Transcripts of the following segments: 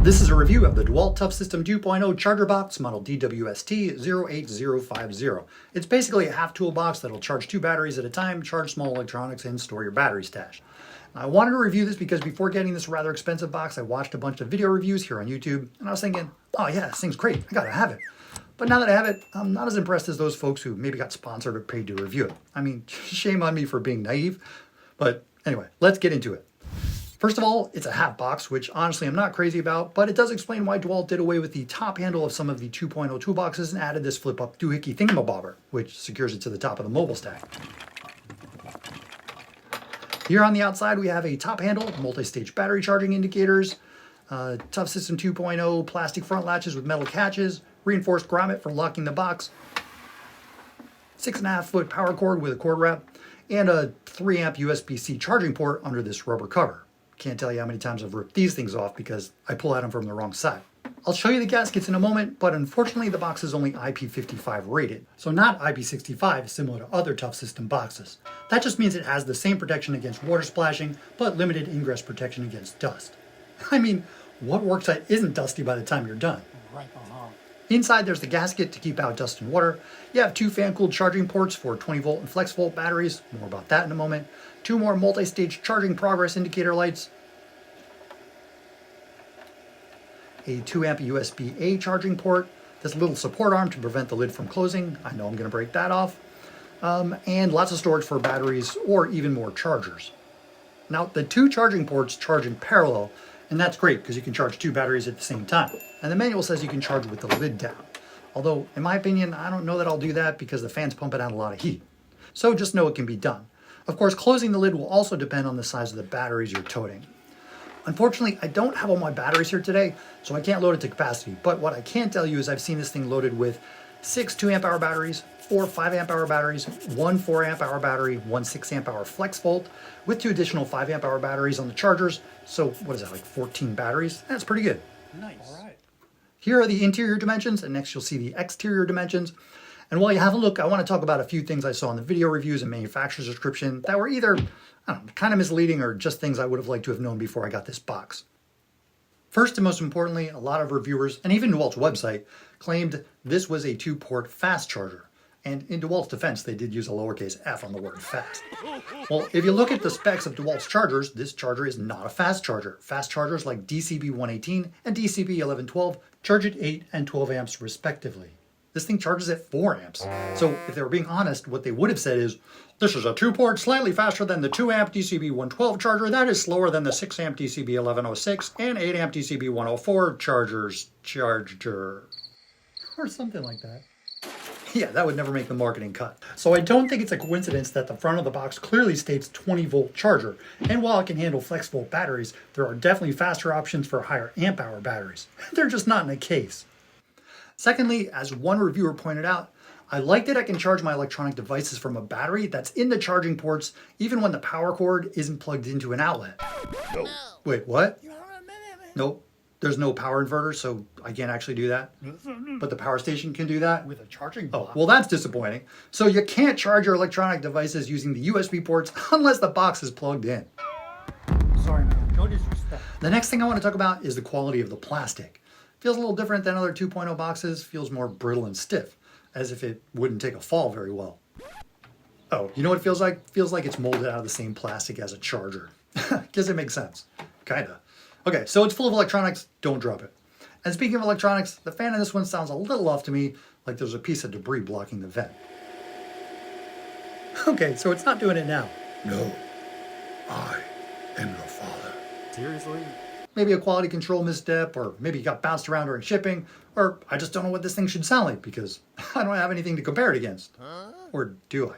This is a review of the DeWalt ToughSystem 2.0 Charger Box model DWST08050. It's basically a half toolbox that'll charge 2 batteries at a time, charge small electronics, and store your battery stash. I wanted to review this because before getting this rather expensive box, I watched a bunch of video reviews here on YouTube, and I was thinking, oh yeah, this thing's great, I gotta have it. But now that I have it, I'm not as impressed as those folks who maybe got sponsored or paid to review it. I mean, shame on me for being naive, but anyway, let's get into it. First of all, it's a half box, which honestly I'm not crazy about, but it does explain why DeWalt did away with the top handle of some of the 2.0 toolboxes and added this flip-up doohickey thingamabobber, which secures it to the top of the mobile stack. Here on the outside, we have a top handle, multi-stage battery charging indicators, ToughSystem 2.0 plastic front latches with metal catches, reinforced grommet for locking the box, 6.5 foot power cord with a cord wrap, and a 3 amp USB-C charging port under this rubber cover. Can't tell you how many times I've ripped these things off because I pull at them from the wrong side. I'll show you the gaskets in a moment, but unfortunately the box is only IP55 rated, so not IP65 similar to other ToughSystem boxes. That just means it has the same protection against water splashing, but limited ingress protection against dust. I mean, what worksite isn't dusty by the time you're done? Inside there's the gasket to keep out dust and water. You have 2 fan-cooled charging ports for 20 volt and Flexvolt batteries, more about that in a moment. 2 more multi-stage charging progress indicator lights. A 2 amp USB-A charging port. This little support arm to prevent the lid from closing. I know I'm going to break that off. And lots of storage for batteries or even more chargers. Now the 2 charging ports charge in parallel, and that's great because you can charge 2 batteries at the same time. And the manual says you can charge with the lid down. Although, in my opinion, I don't know that I'll do that because the fan's pumping out a lot of heat. So just know it can be done. Of course, closing the lid will also depend on the size of the batteries you're toting. Unfortunately, I don't have all my batteries here today, so I can't load it to capacity. But what I can tell you is I've seen this thing loaded with 6 2 amp hour batteries, 4 5 amp hour batteries, 1 4 amp hour battery, 1 6 amp hour Flexvolt, with 2 additional 5 amp hour batteries on the chargers. So what is that, like 14 batteries? That's pretty good. Nice. All right. Here are the interior dimensions, and next you'll see the exterior dimensions. And while you have a look, I want to talk about a few things I saw in the video reviews and manufacturer's description that were either, I don't know, kind of misleading or just things I would have liked to have known before I got this box. First and most importantly, a lot of reviewers, and even DeWalt's website, claimed this was a 2-port fast charger. And in DeWalt's defense, they did use a lowercase f on the word fast. Well, if you look at the specs of DeWalt's chargers, this charger is not a fast charger. Fast chargers like DCB118 and DCB1112 charge at 8 and 12 amps respectively. This thing charges at 4 amps. So if they were being honest, what they would have said is, this is a 2-port slightly faster than the 2 amp DCB112 charger that is slower than the 6 amp DCB1106 and 8 amp DCB104 charger. Or something like that. Yeah, that would never make the marketing cut. So I don't think it's a coincidence that the front of the box clearly states 20 volt charger. And while it can handle Flexvolt batteries, there are definitely faster options for higher amp hour batteries. They're just not in a case. Secondly, as one reviewer pointed out, I like that I can charge my electronic devices from a battery that's in the charging ports even when the power cord isn't plugged into an outlet. No. Wait, what? Nope. There's no power inverter, so I can't actually do that. But the power station can do that? With a charging Oh, block. well, that's disappointing. So you can't charge your electronic devices using the USB ports unless the box is plugged in. Sorry, man. No disrespect. The next thing I want to talk about is the quality of the plastic. Feels a little different than other 2.0 boxes, feels more brittle and stiff, as if it wouldn't take a fall very well. Oh, you know what it feels like? Feels like it's molded out of the same plastic as a charger. Guess it makes sense. Kinda. Okay, so it's full of electronics, don't drop it. And speaking of electronics, the fan in this one sounds a little off to me, like there's a piece of debris blocking the vent. Okay, so it's not doing it now. No, I am your father. Seriously? Maybe a quality control misstep, or maybe it got bounced around during shipping, or I just don't know what this thing should sound like because I don't have anything to compare it against. Or do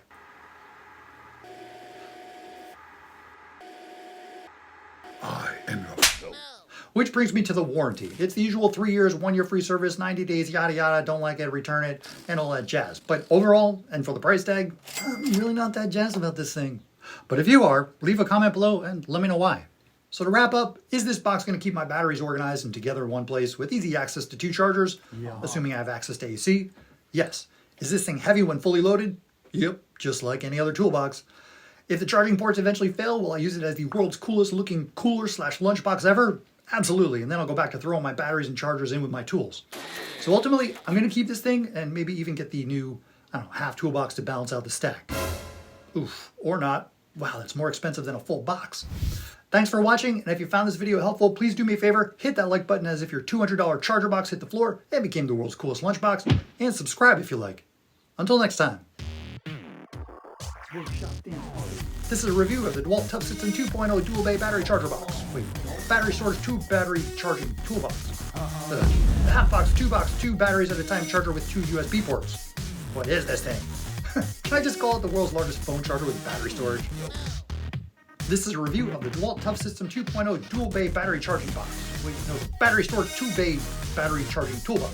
I? I am your Which brings me to the warranty. It's the usual 3 years, 1 year free service, 90 days, yada yada, don't like it, return it, and all that jazz. But overall, and for the price tag, I'm really not that jazzed about this thing. But if you are, leave a comment below and let me know why. So to wrap up, is this box going to keep my batteries organized and together in one place with easy access to 2 chargers? Yeah. Assuming I have access to AC? Yes. Is this thing heavy when fully loaded? Yep, just like any other toolbox. If the charging ports eventually fail, will I use it as the world's coolest looking cooler/lunchbox ever? Absolutely, and then I'll go back to throwing my batteries and chargers in with my tools. So ultimately, I'm going to keep this thing and maybe even get the new, I don't know, half toolbox to balance out the stack. Oof, or not. Wow, that's more expensive than a full box. Thanks for watching, and if you found this video helpful, please do me a favor, hit that like button as if your $200 charger box hit the floor and became the world's coolest lunchbox, and subscribe if you like. Until next time. This is a review of the DeWalt ToughSystem 2.0 dual bay battery charger box. Wait, battery storage 2 battery charging toolbox. The half box, 2 batteries at a time charger with 2 USB ports. What is this thing? Can I just call it the world's largest phone charger with battery storage? This is a review of the DeWalt ToughSystem 2.0 dual bay battery charging box. Wait, no, battery storage 2 bay battery charging toolbox.